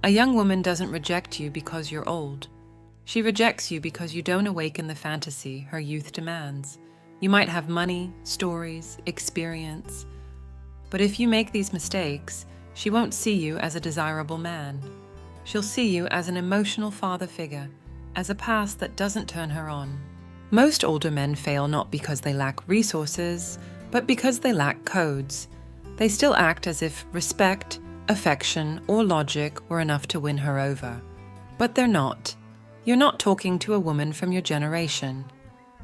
A young woman doesn't reject you because you're old. She rejects you because you don't awaken the fantasy her youth demands. You might have money, stories, experience, but if you make these mistakes, she won't see you as a desirable man. She'll see you as an emotional father figure, as a past that doesn't turn her on. Most older men fail not because they lack resources, but because they lack codes. They still act as if respect, affection, or logic were enough to win her over. But they're not. You're not talking to a woman from your generation.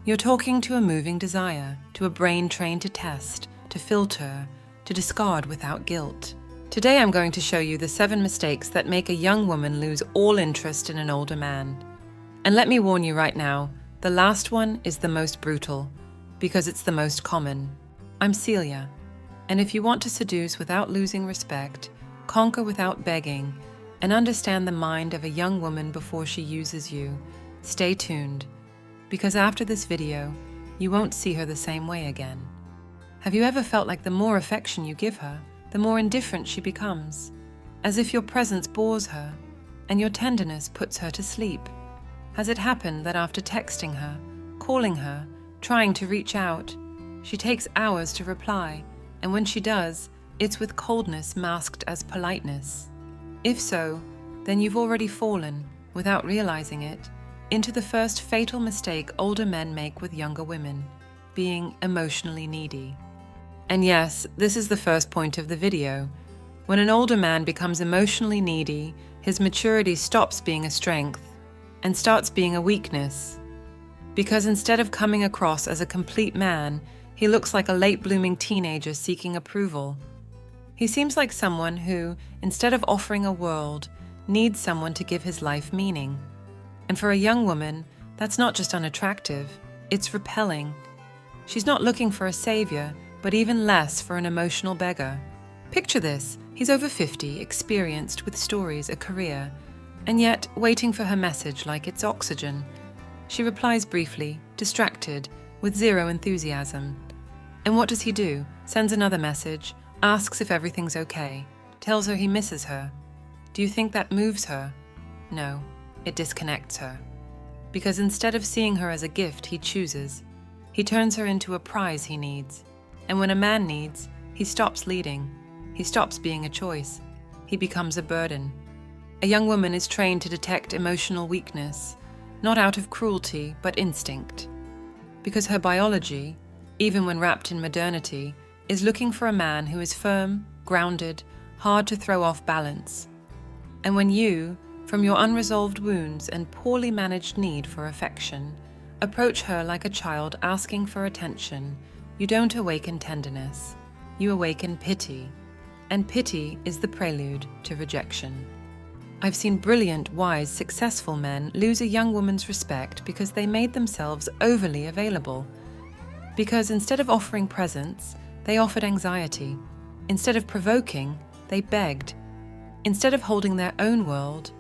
You're talking to a moving desire, to a brain trained to test, to filter, to discard without guilt. Today I'm going to show you the 7 mistakes that make a young woman lose all interest in an older man. And let me warn you right now, the last one is the most brutal, because it's the most common. I'm Celia, and if you want to seduce without losing respect, conquer without begging, and understand the mind of a young woman before she uses you, stay tuned, because after this video, you won't see her the same way again. Have you ever felt like the more affection you give her, the more indifferent she becomes, as if your presence bores her, and your tenderness puts her to sleep? Has it happened that after texting her, calling her, trying to reach out, she takes hours to reply, and when she does, it's with coldness masked as politeness? If so, then you've already fallen, without realizing it, into the first fatal mistake older men make with younger women, being emotionally needy. And yes, this is the first point of the video. When an older man becomes emotionally needy, his maturity stops being a strength and starts being a weakness. Because instead of coming across as a complete man, he looks like a late-blooming teenager seeking approval. He seems like someone who, instead of offering a world, needs someone to give his life meaning. And for a young woman, that's not just unattractive, it's repelling. She's not looking for a savior, but even less for an emotional beggar. Picture this, he's over 50, experienced, with stories, a career, and yet waiting for her message like it's oxygen. She replies briefly, distracted, with zero enthusiasm. And what does he do? Sends another message, asks if everything's okay, tells her he misses her. Do you think that moves her? No, it disconnects her. Because instead of seeing her as a gift he chooses, he turns her into a prize he needs. And when a man needs, he stops leading. He stops being a choice. He becomes a burden. A young woman is trained to detect emotional weakness, not out of cruelty, but instinct. Because her biology, even when wrapped in modernity, is looking for a man who is firm, grounded, hard to throw off balance. And when you, from your unresolved wounds and poorly managed need for affection, approach her like a child asking for attention, you don't awaken tenderness, you awaken pity. And pity is the prelude to rejection. I've seen brilliant, wise, successful men lose a young woman's respect because they made themselves overly available. Because instead of offering presents, they offered anxiety. Instead of provoking, they begged. Instead of holding their own world,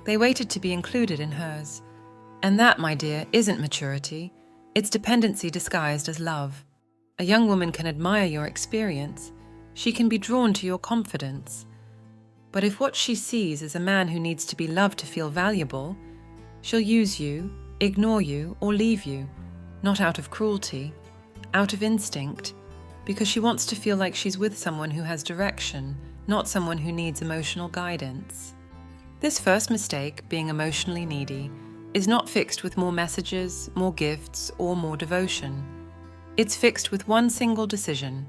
they waited to be included in hers. And that, my dear, isn't maturity. It's dependency disguised as love. A young woman can admire your experience. She can be drawn to your confidence. But if what she sees is a man who needs to be loved to feel valuable, she'll use you, ignore you, or leave you, not out of cruelty, out of instinct, because she wants to feel like she's with someone who has direction, not someone who needs emotional guidance. This first mistake, being emotionally needy, is not fixed with more messages, more gifts, or more devotion. It's fixed with one single decision.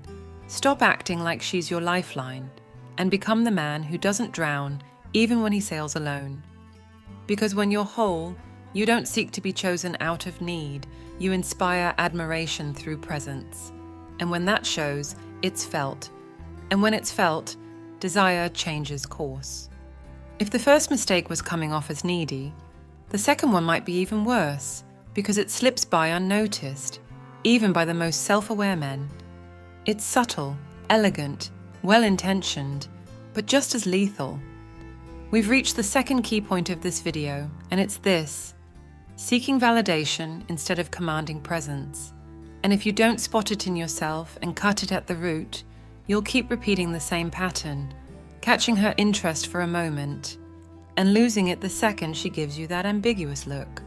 Stop acting like she's your lifeline, and become the man who doesn't drown even when he sails alone. Because when you're whole, you don't seek to be chosen out of need, you inspire admiration through presence. And when that shows, it's felt. And when it's felt, desire changes course. If the first mistake was coming off as needy, the second one might be even worse, because it slips by unnoticed, even by the most self-aware men. It's subtle, elegant, well-intentioned, but just as lethal. We've reached the second key point of this video, and it's this: seeking validation instead of commanding presence. And if you don't spot it in yourself and cut it at the root, you'll keep repeating the same pattern, catching her interest for a moment, and losing it the second she gives you that ambiguous look.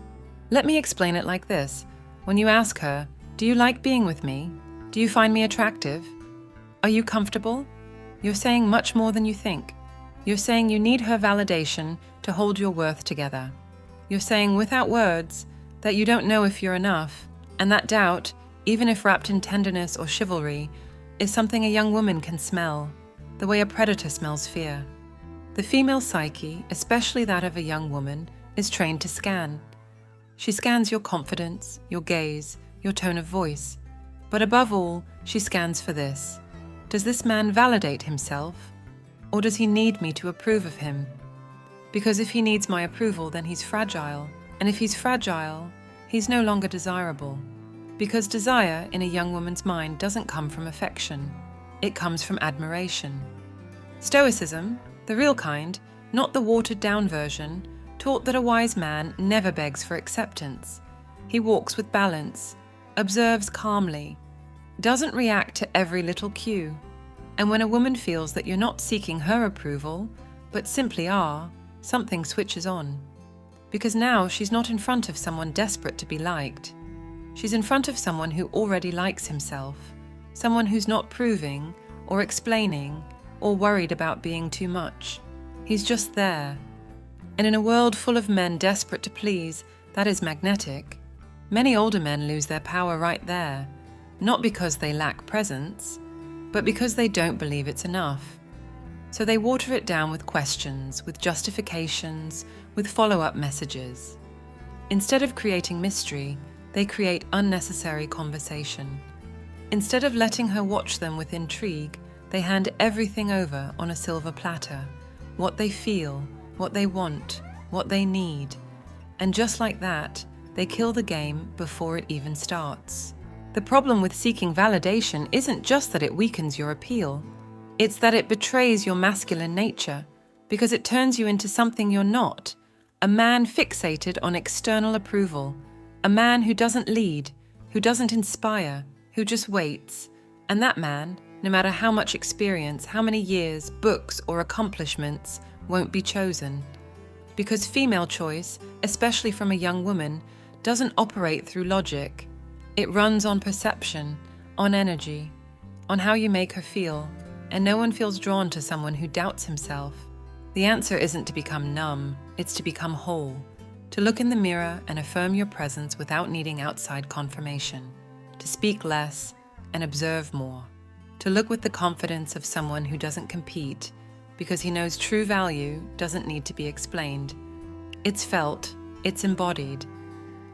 Let me explain it like this. When you ask her, "Do you like being with me? Do you find me attractive? Are you comfortable?" You're saying much more than you think. You're saying you need her validation to hold your worth together. You're saying without words that you don't know if you're enough, and that doubt, even if wrapped in tenderness or chivalry, is something a young woman can smell, the way a predator smells fear. The female psyche, especially that of a young woman, is trained to scan. She scans your confidence, your gaze, your tone of voice. But above all, she scans for this. Does this man validate himself? Or does he need me to approve of him? Because if he needs my approval, then he's fragile. And if he's fragile, he's no longer desirable. Because desire in a young woman's mind doesn't come from affection. It comes from admiration. Stoicism, the real kind, not the watered-down version, taught that a wise man never begs for acceptance. He walks with balance, observes calmly, doesn't react to every little cue. And when a woman feels that you're not seeking her approval, but simply are, something switches on. Because now she's not in front of someone desperate to be liked. She's in front of someone who already likes himself, someone who's not proving or explaining or worried about being too much. He's just there. And in a world full of men desperate to please, that is magnetic. Many older men lose their power right there, not because they lack presence, but because they don't believe it's enough. So they water it down with questions, with justifications, with follow-up messages. Instead of creating mystery, they create unnecessary conversation. Instead of letting her watch them with intrigue, they hand everything over on a silver platter. What they feel, what they want, what they need. And just like that, they kill the game before it even starts. The problem with seeking validation isn't just that it weakens your appeal. It's that it betrays your masculine nature, because it turns you into something you're not. A man fixated on external approval. A man who doesn't lead, who doesn't inspire, who just waits. And that man, no matter how much experience, how many years, books, or accomplishments, won't be chosen. Because female choice, especially from a young woman, doesn't operate through logic. It runs on perception, on energy, on how you make her feel, and no one feels drawn to someone who doubts himself. The answer isn't to become numb, it's to become whole, to look in the mirror and affirm your presence without needing outside confirmation, to speak less and observe more, to look with the confidence of someone who doesn't compete because he knows true value doesn't need to be explained. It's felt, it's embodied,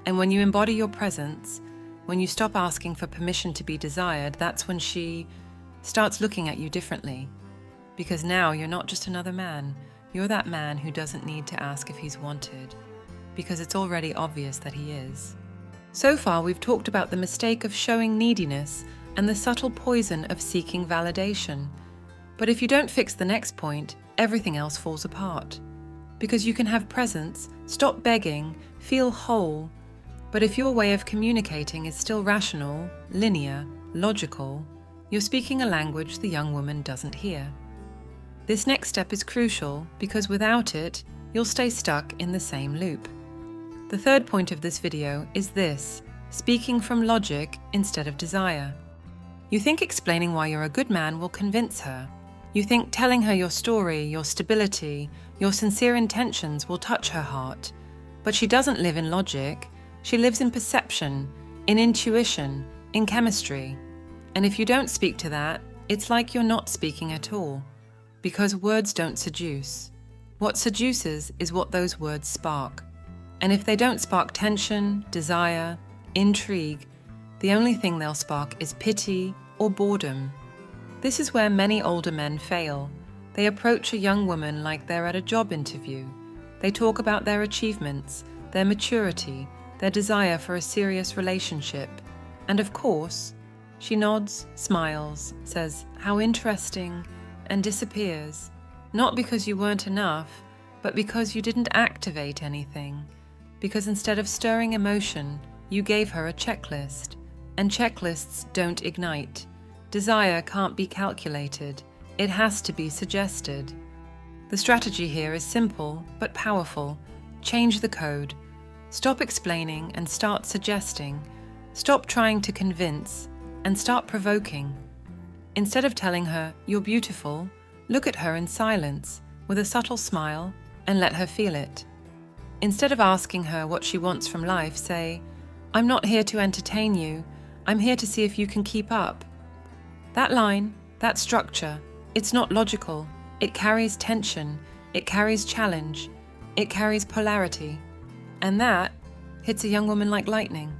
and when you embody your presence, when you stop asking for permission to be desired, that's when she starts looking at you differently. Because now you're not just another man, you're that man who doesn't need to ask if he's wanted, because it's already obvious that he is. So far, we've talked about the mistake of showing neediness and the subtle poison of seeking validation. But if you don't fix the next point, everything else falls apart. Because you can have presence, stop begging, feel whole, but if your way of communicating is still rational, linear, logical, you're speaking a language the young woman doesn't hear. This next step is crucial because without it, you'll stay stuck in the same loop. The third point of this video is this: speaking from logic instead of desire. You think explaining why you're a good man will convince her. You think telling her your story, your stability, your sincere intentions will touch her heart. But she doesn't live in logic. She lives in perception, in intuition, in chemistry. And if you don't speak to that, it's like you're not speaking at all. Because words don't seduce. What seduces is what those words spark. And if they don't spark tension, desire, intrigue, the only thing they'll spark is pity or boredom. This is where many older men fail. They approach a young woman like they're at a job interview. They talk about their achievements, their maturity, their desire for a serious relationship. And of course, she nods, smiles, says, "How interesting," and disappears. Not because you weren't enough, but because you didn't activate anything. Because instead of stirring emotion, you gave her a checklist. And checklists don't ignite. Desire can't be calculated. It has to be suggested. The strategy here is simple but powerful. Change the code. Stop explaining and start suggesting. Stop trying to convince and start provoking. Instead of telling her, "You're beautiful," look at her in silence with a subtle smile and let her feel it. Instead of asking her what she wants from life, say, "I'm not here to entertain you. I'm here to see if you can keep up." That line, that structure, it's not logical. It carries tension. It carries challenge. It carries polarity. And that hits a young woman like lightning.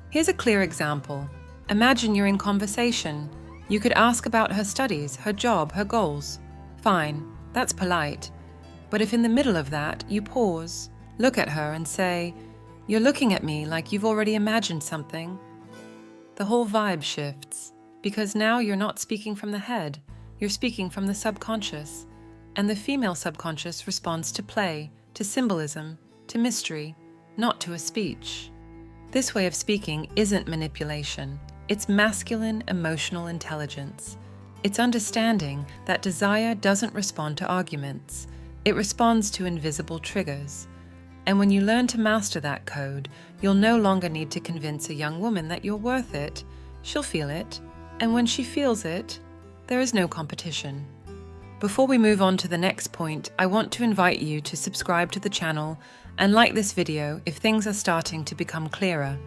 Here's a clear example. Imagine you're in conversation. You could ask about her studies, her job, her goals. Fine, that's polite. But if in the middle of that you pause, look at her and say, "You're looking at me like you've already imagined something," the whole vibe shifts, because now you're not speaking from the head, you're speaking from the subconscious. And the female subconscious responds to play, to symbolism, to mystery, not to a speech. This way of speaking isn't manipulation. It's masculine emotional intelligence. It's understanding that desire doesn't respond to arguments. It responds to invisible triggers. And when you learn to master that code, you'll no longer need to convince a young woman that you're worth it. She'll feel it. And when she feels it, there is no competition. Before we move on to the next point, I want to invite you to subscribe to the channel and like this video if things are starting to become clearer.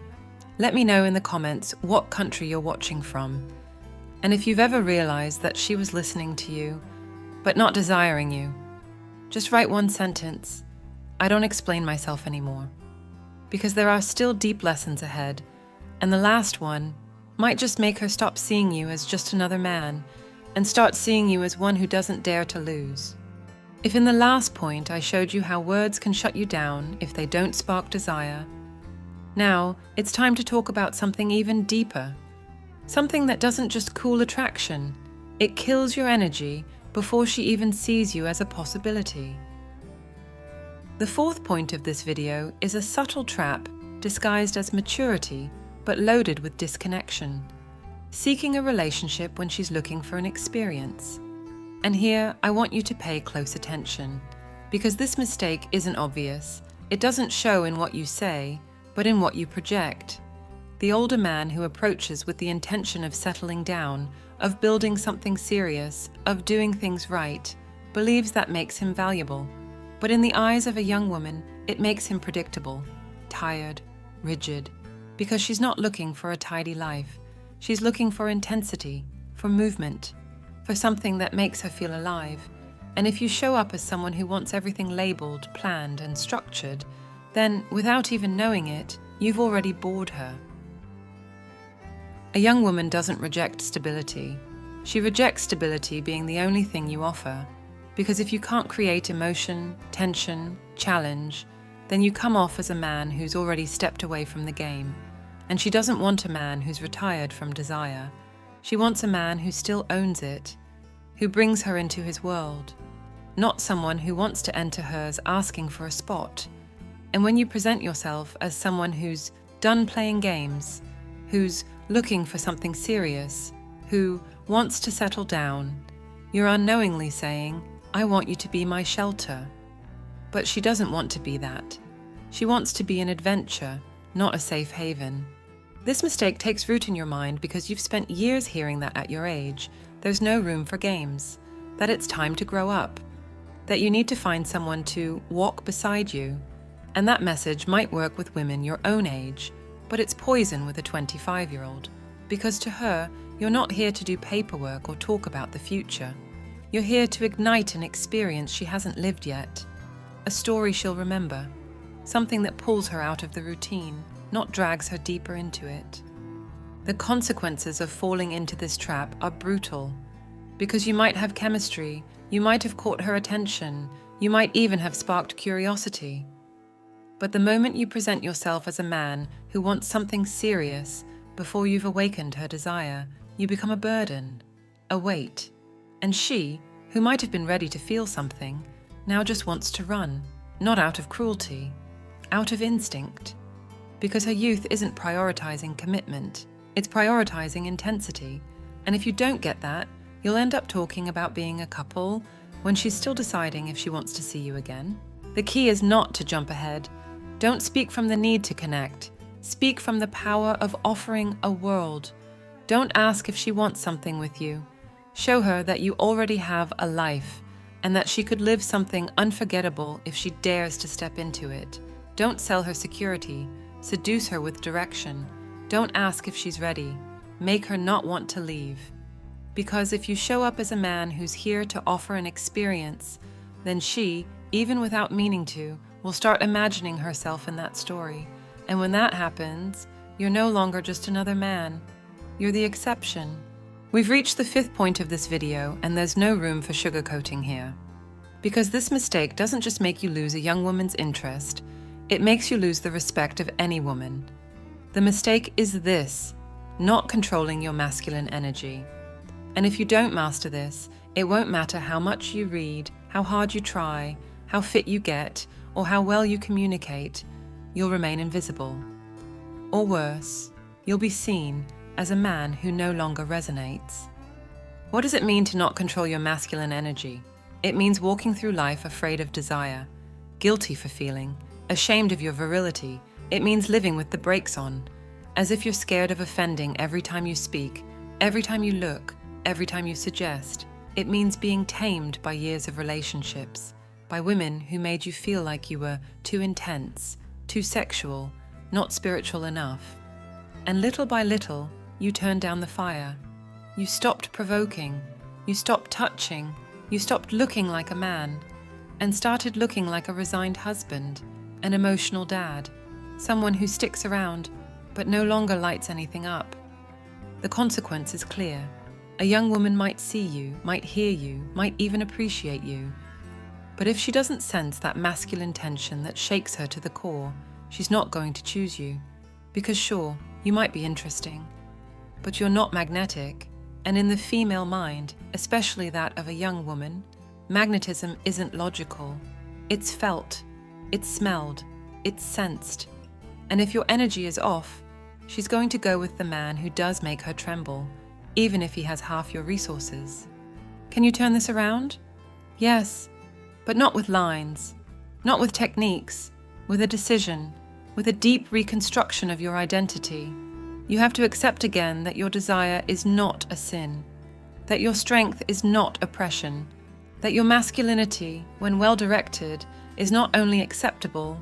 Let me know in the comments what country you're watching from. And if you've ever realized that she was listening to you, but not desiring you, just write one sentence: "I don't explain myself anymore." Because there are still deep lessons ahead, and the last one might just make her stop seeing you as just another man and start seeing you as one who doesn't dare to lose. If in the last point I showed you how words can shut you down if they don't spark desire, now it's time to talk about something even deeper. Something that doesn't just cool attraction, it kills your energy before she even sees you as a possibility. The fourth point of this video is a subtle trap disguised as maturity but loaded with disconnection. Seeking a relationship when she's looking for an experience. And here, I want you to pay close attention, because this mistake isn't obvious. It doesn't show in what you say, but in what you project. The older man who approaches with the intention of settling down, of building something serious, of doing things right, believes that makes him valuable. But in the eyes of a young woman, it makes him predictable, tired, rigid, because she's not looking for a tidy life. She's looking for intensity, for movement, for something that makes her feel alive. And if you show up as someone who wants everything labeled, planned, and structured, then, without even knowing it, you've already bored her. A young woman doesn't reject stability. She rejects stability being the only thing you offer, because if you can't create emotion, tension, challenge, then you come off as a man who's already stepped away from the game. And she doesn't want a man who's retired from desire. She wants a man who still owns it, who brings her into his world, not someone who wants to enter hers asking for a spot. And when you present yourself as someone who's done playing games, who's looking for something serious, who wants to settle down, you're unknowingly saying, "I want you to be my shelter." But she doesn't want to be that. She wants to be an adventure, not a safe haven. This mistake takes root in your mind because you've spent years hearing that at your age, there's no room for games, that it's time to grow up, that you need to find someone to walk beside you. And that message might work with women your own age, but it's poison with a 25-year-old, because to her, you're not here to do paperwork or talk about the future. You're here to ignite an experience she hasn't lived yet, a story she'll remember, something that pulls her out of the routine, not drags her deeper into it. The consequences of falling into this trap are brutal, because you might have chemistry, you might have caught her attention, you might even have sparked curiosity. But the moment you present yourself as a man who wants something serious before you've awakened her desire, you become a burden, a weight. And she, who might have been ready to feel something, now just wants to run, not out of cruelty, out of instinct. Because her youth isn't prioritizing commitment, it's prioritizing intensity. And if you don't get that, you'll end up talking about being a couple, when she's still deciding if she wants to see you again. The key is not to jump ahead. Don't speak from the need to connect. Speak from the power of offering a world. Don't ask if she wants something with you. Show her that you already have a life and that she could live something unforgettable if she dares to step into it. Don't sell her security. Seduce her with direction. Don't ask if she's ready. Make her not want to leave. Because if you show up as a man who's here to offer an experience, then she, even without meaning to, will start imagining herself in that story. And when that happens, you're no longer just another man. You're the exception. We've reached the 5th point of this video, and there's no room for sugarcoating here. Because this mistake doesn't just make you lose a young woman's interest, it makes you lose the respect of any woman. The mistake is this: not controlling your masculine energy. And if you don't master this, it won't matter how much you read, how hard you try, how fit you get, or how well you communicate, you'll remain invisible. Or worse, you'll be seen as a man who no longer resonates. What does it mean to not control your masculine energy? It means walking through life afraid of desire, guilty for feeling, ashamed of your virility. It means living with the brakes on, as if you're scared of offending every time you speak, every time you look, every time you suggest. It means being tamed by years of relationships, by women who made you feel like you were too intense, too sexual, not spiritual enough. And little by little, you turned down the fire. You stopped provoking, you stopped touching, you stopped looking like a man, and started looking like a resigned husband, an emotional dad, someone who sticks around but no longer lights anything up. The consequence is clear. A young woman might see you, might hear you, might even appreciate you. But if she doesn't sense that masculine tension that shakes her to the core, she's not going to choose you. Because sure, you might be interesting, but you're not magnetic. And in the female mind, especially that of a young woman, magnetism isn't logical. It's felt, it's smelled, it's sensed. And if your energy is off, she's going to go with the man who does make her tremble, even if he has half your resources. Can you turn this around? Yes, but not with lines, not with techniques, with a decision, with a deep reconstruction of your identity. You have to accept again that your desire is not a sin, that your strength is not oppression, that your masculinity, when well directed, is not only acceptable,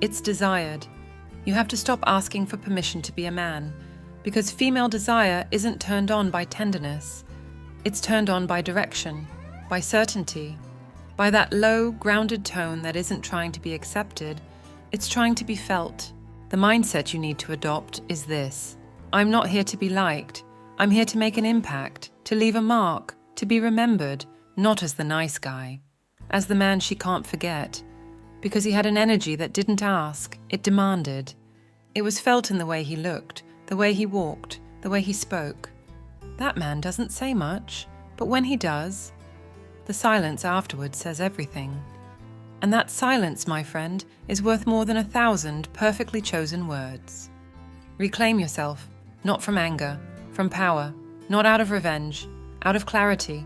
it's desired. You have to stop asking for permission to be a man, because female desire isn't turned on by tenderness. It's turned on by direction, by certainty, by that low, grounded tone that isn't trying to be accepted, it's trying to be felt. The mindset you need to adopt is this: I'm not here to be liked. I'm here to make an impact, to leave a mark, to be remembered, not as the nice guy, as the man she can't forget, because he had an energy that didn't ask, it demanded. It was felt in the way he looked, the way he walked, the way he spoke. That man doesn't say much, but when he does, the silence afterwards says everything. And that silence, my friend, is worth more than 1,000 perfectly chosen words. Reclaim yourself, not from anger, from power, not out of revenge, out of clarity,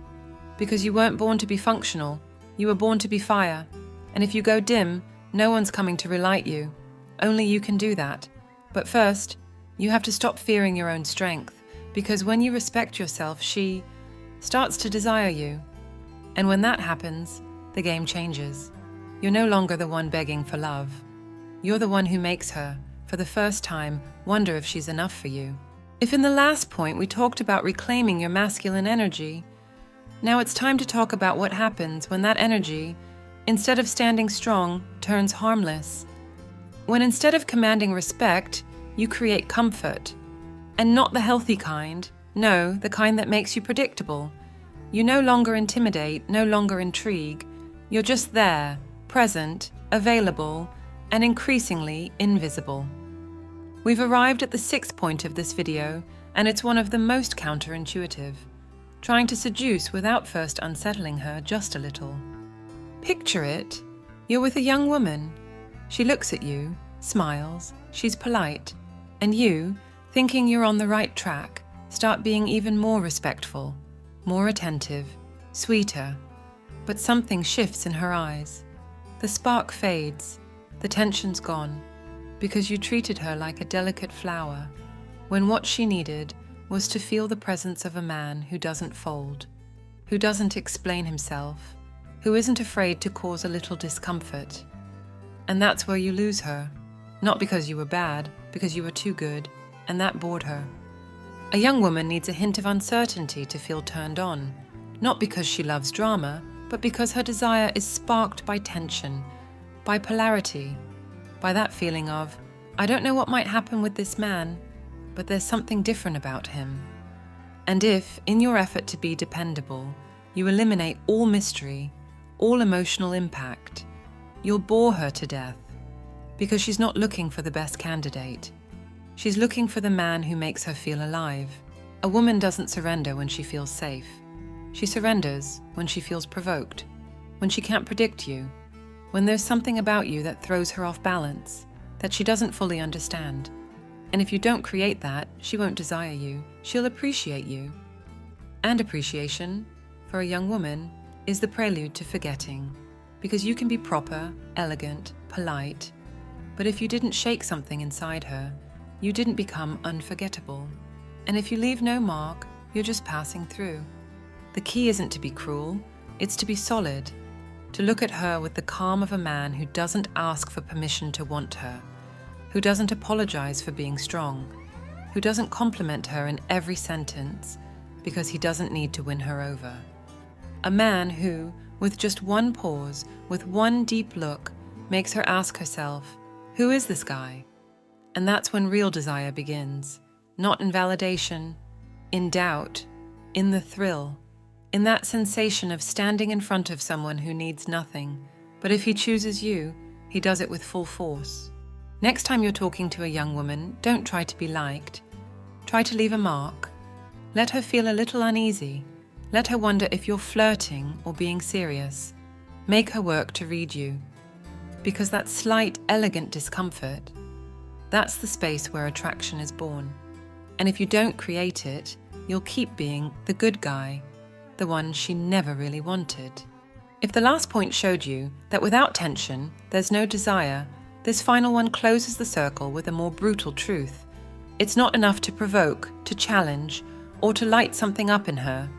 because you weren't born to be functional, you were born to be fire, and if you go dim, no one's coming to relight you. Only you can do that. But first, you have to stop fearing your own strength, because when you respect yourself, she starts to desire you. And when that happens, the game changes. You're no longer the one begging for love. You're the one who makes her, for the first time, wonder if she's enough for you. If in the last point we talked about reclaiming your masculine energy, now it's time to talk about what happens when that energy, instead of standing strong, turns harmless. When instead of commanding respect, you create comfort. And not the healthy kind, no, the kind that makes you predictable. You no longer intimidate, no longer intrigue. You're just there, present, available, and increasingly invisible. We've arrived at the 6th point of this video, and it's one of the most counterintuitive. Trying to seduce without first unsettling her just a little. Picture it. You're with a young woman. She looks at you, smiles, she's polite, and you, thinking you're on the right track, start being even more respectful, more attentive, sweeter. But something shifts in her eyes. The spark fades, the tension's gone, because you treated her like a delicate flower, when what she needed was to feel the presence of a man who doesn't fold, who doesn't explain himself, who isn't afraid to cause a little discomfort. And that's where you lose her, not because you were bad, because you were too good, and that bored her. A young woman needs a hint of uncertainty to feel turned on, not because she loves drama, but because her desire is sparked by tension, by polarity, by that feeling of, I don't know what might happen with this man, but there's something different about him. And if, in your effort to be dependable, you eliminate all mystery, all emotional impact, you'll bore her to death, because she's not looking for the best candidate. She's looking for the man who makes her feel alive. A woman doesn't surrender when she feels safe. She surrenders when she feels provoked, when she can't predict you, when there's something about you that throws her off balance, that she doesn't fully understand. And if you don't create that, she won't desire you, she'll appreciate you. And appreciation, for a young woman, is the prelude to forgetting, because you can be proper, elegant, polite, but if you didn't shake something inside her, you didn't become unforgettable. And if you leave no mark, you're just passing through. The key isn't to be cruel, it's to be solid, to look at her with the calm of a man who doesn't ask for permission to want her, who doesn't apologize for being strong, who doesn't compliment her in every sentence because he doesn't need to win her over. A man who, with just one pause, with one deep look, makes her ask herself, who is this guy? And that's when real desire begins, not in validation, in doubt, in the thrill, in that sensation of standing in front of someone who needs nothing, but if he chooses you, he does it with full force. Next time you're talking to a young woman, don't try to be liked. Try to leave a mark. Let her feel a little uneasy. Let her wonder if you're flirting or being serious. Make her work to read you. Because that slight, elegant discomfort, that's the space where attraction is born. And if you don't create it, you'll keep being the good guy, the one she never really wanted. If the last point showed you that without tension, there's no desire, this final one closes the circle with a more brutal truth. It's not enough to provoke, to challenge, or to light something up in her.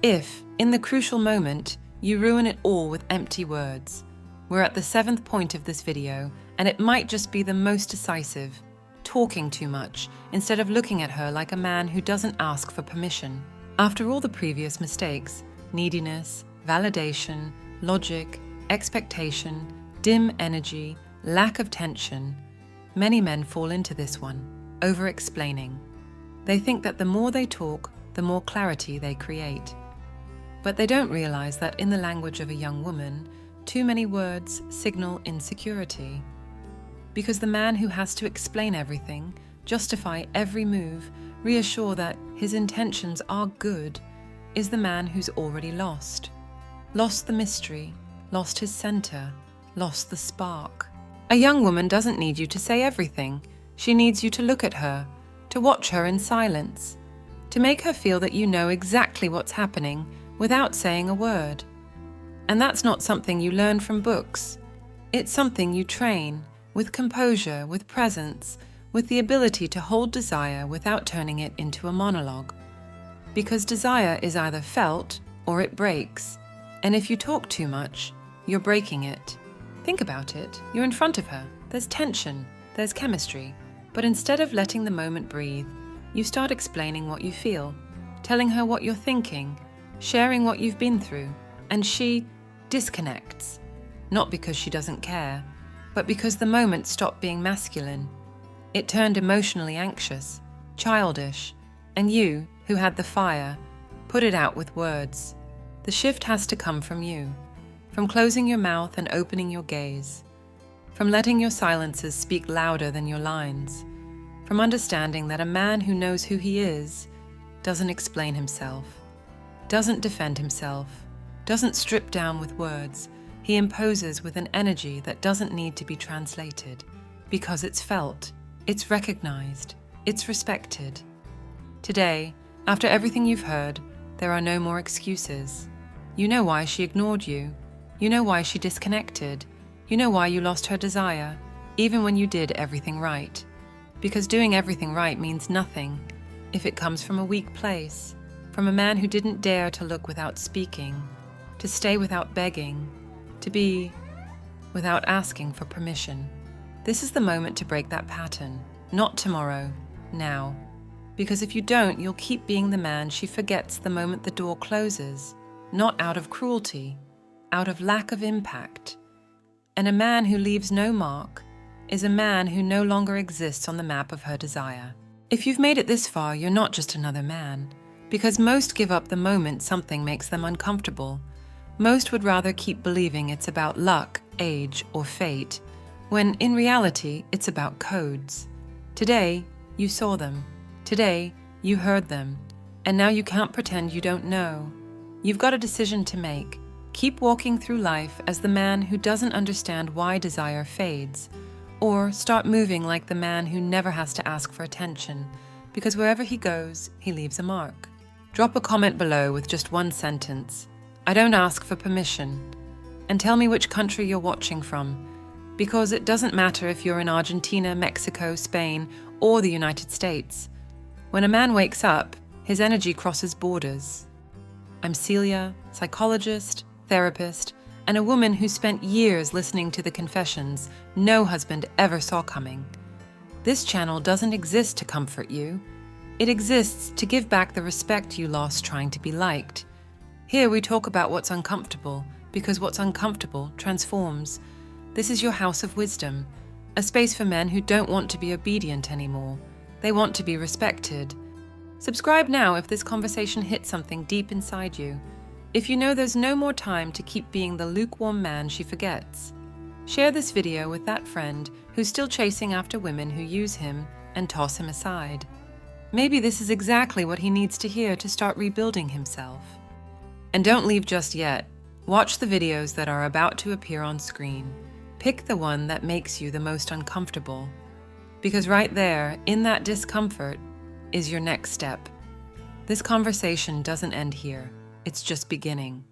If, in the crucial moment, you ruin it all with empty words. We're at the 7th point of this video, and it might just be the most decisive. Talking too much, instead of looking at her like a man who doesn't ask for permission. After all the previous mistakes, neediness, validation, logic, expectation, dim energy, lack of tension, many men fall into this one, over-explaining. They think that the more they talk, the more clarity they create. But they don't realize that in the language of a young woman, too many words signal insecurity. Because the man who has to explain everything, justify every move, reassure that his intentions are good, is the man who's already lost. Lost the mystery, lost his center, lost the spark. A young woman doesn't need you to say everything. She needs you to look at her, to watch her in silence, to make her feel that you know exactly what's happening without saying a word. And that's not something you learn from books. It's something you train, with composure, with presence, with the ability to hold desire without turning it into a monologue. Because desire is either felt or it breaks, and if you talk too much, you're breaking it. Think about it. You're in front of her. There's tension, there's chemistry, but instead of letting the moment breathe, you start explaining what you feel, telling her what you're thinking, sharing what you've been through, and she disconnects. Not because she doesn't care, but because the moment stopped being masculine. It turned emotionally anxious, childish, and you, who had the fire, put it out with words. The shift has to come from you, from closing your mouth and opening your gaze, from letting your silences speak louder than your lines, from understanding that a man who knows who he is doesn't explain himself, doesn't defend himself, doesn't strip down with words. He imposes with an energy that doesn't need to be translated, because it's felt, it's recognized, it's respected. Today, after everything you've heard, there are no more excuses. You know why she ignored you. You know why she disconnected. You know why you lost her desire, even when you did everything right. Because doing everything right means nothing if it comes from a weak place, from a man who didn't dare to look without speaking, to stay without begging, to be without asking for permission. This is the moment to break that pattern, not tomorrow, now. Because if you don't, you'll keep being the man she forgets the moment the door closes, not out of cruelty, out of lack of impact. And a man who leaves no mark is a man who no longer exists on the map of her desire. If you've made it this far, you're not just another man, because most give up the moment something makes them uncomfortable. Most would rather keep believing it's about luck, age, or fate, when in reality, it's about codes. Today, you saw them. Today, you heard them. And now you can't pretend you don't know. You've got a decision to make. Keep walking through life as the man who doesn't understand why desire fades, or start moving like the man who never has to ask for attention, because wherever he goes, he leaves a mark. Drop a comment below with just one sentence. I don't ask for permission. And tell me which country you're watching from, because it doesn't matter if you're in Argentina, Mexico, Spain, or the United States. When a man wakes up, his energy crosses borders. I'm Celia, psychologist, therapist, and a woman who spent years listening to the confessions no husband ever saw coming. This channel doesn't exist to comfort you. It exists to give back the respect you lost trying to be liked. Here we talk about what's uncomfortable, because what's uncomfortable transforms. This is your house of wisdom, a space for men who don't want to be obedient anymore. They want to be respected. Subscribe now if this conversation hits something deep inside you. If you know there's no more time to keep being the lukewarm man she forgets. Share this video with that friend who's still chasing after women who use him and toss him aside. Maybe this is exactly what he needs to hear to start rebuilding himself. And don't leave just yet. Watch the videos that are about to appear on screen. Pick the one that makes you the most uncomfortable. Because right there, in that discomfort, is your next step. This conversation doesn't end here. It's just beginning.